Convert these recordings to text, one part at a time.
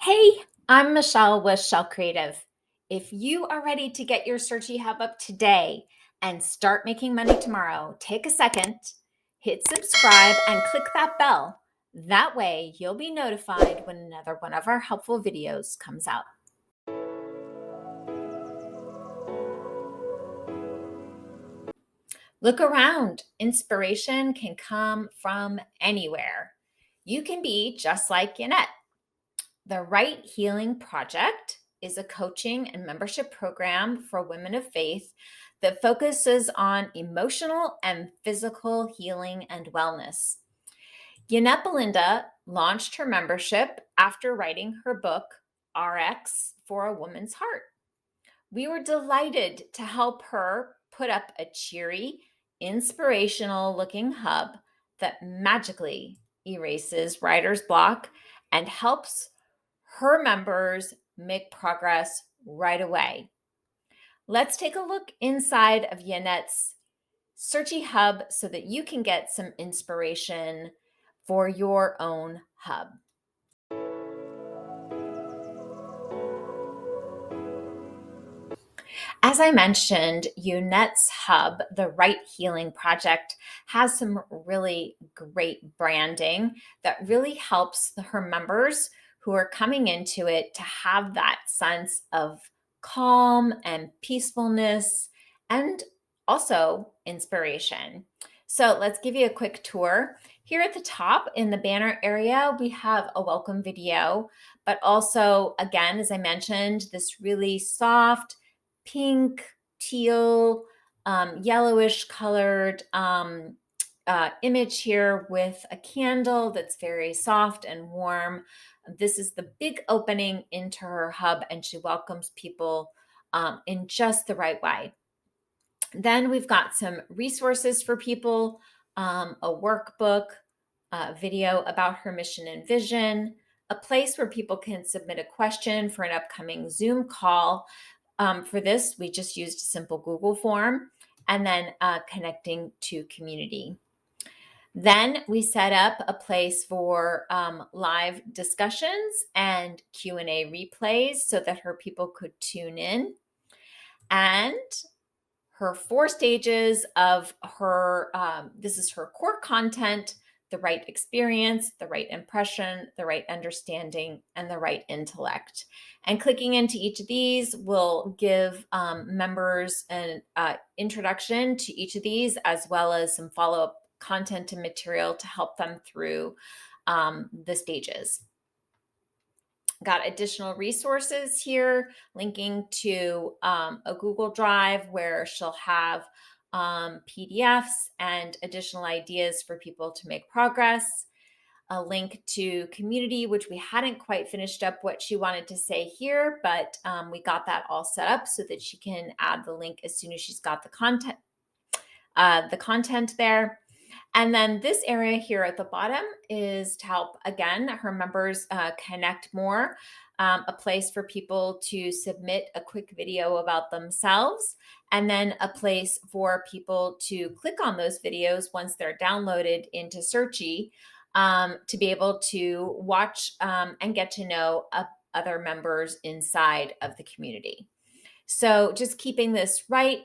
Hey, I'm Michelle with Shell Creative. If you are ready to get your Searchie Hub up today and start making money tomorrow, take a second, hit subscribe, and click that bell. That way, you'll be notified when another one of our helpful videos comes out. Look around. Inspiration can come from anywhere. You can be just like Yonette. The Right Healing Project is a coaching and membership program for women of faith that focuses on emotional and physical healing and wellness. Yonette Belinda launched her membership after writing her book, RX for a Woman's Heart. We were delighted to help her put up a cheery, inspirational looking hub that magically erases writer's block and helps her members make progress right away. Let's take a look inside of Yonette's Searchie Hub so that you can get some inspiration for your own hub. As I mentioned, Yonette's hub, the Right Healing Project, has some really great branding that really helps her members who are coming into it to have that sense of calm and peacefulness and also inspiration. So let's give you a quick tour. Here at the top in the banner area, we have a welcome video, but also, again, as I mentioned, this really soft, pink, teal, yellowish colored image here with a candle that's very soft and warm. This is the big opening into her hub, and she welcomes people in just the right way. Then we've got some resources for people, a workbook, a video about her mission and vision, a place where people can submit a question for an upcoming Zoom call. For this, we just used a simple Google form and then connecting to community. Then we set up a place for live discussions and Q&A replays so that her people could tune in. And her 4 stages of her, this is her core content, the right experience, the right impression, the right understanding, and the right intellect. And clicking into each of these will give members an introduction to each of these, as well as some follow-up content and material to help them through the stages. Got additional resources here, linking to a Google Drive where she'll have PDFs and additional ideas for people to make progress. A link to community, which we hadn't quite finished up what she wanted to say here, but we got that all set up so that she can add the link as soon as she's got the content there. And then this area here at the bottom is to help, again, her members connect more, a place for people to submit a quick video about themselves, and then a place for people to click on those videos once they're downloaded into Searchie to be able to watch and get to know other members inside of the community. So just keeping this right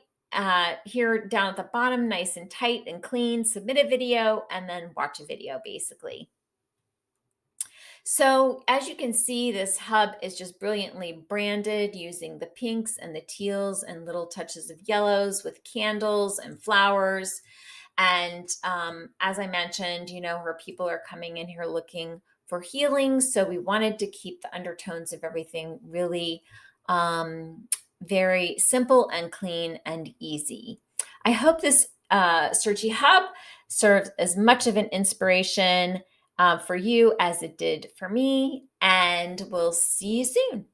here down at the bottom, nice and tight and clean, submit a video and then watch a video basically. So as you can see, this hub is just brilliantly branded using the pinks and the teals and little touches of yellows with candles and flowers. And as I mentioned, her people are coming in here looking for healing. So we wanted to keep the undertones of everything really very simple and clean and easy. I hope this Searchie Hub serves as much of an inspiration for you as it did for me, and we'll see you soon.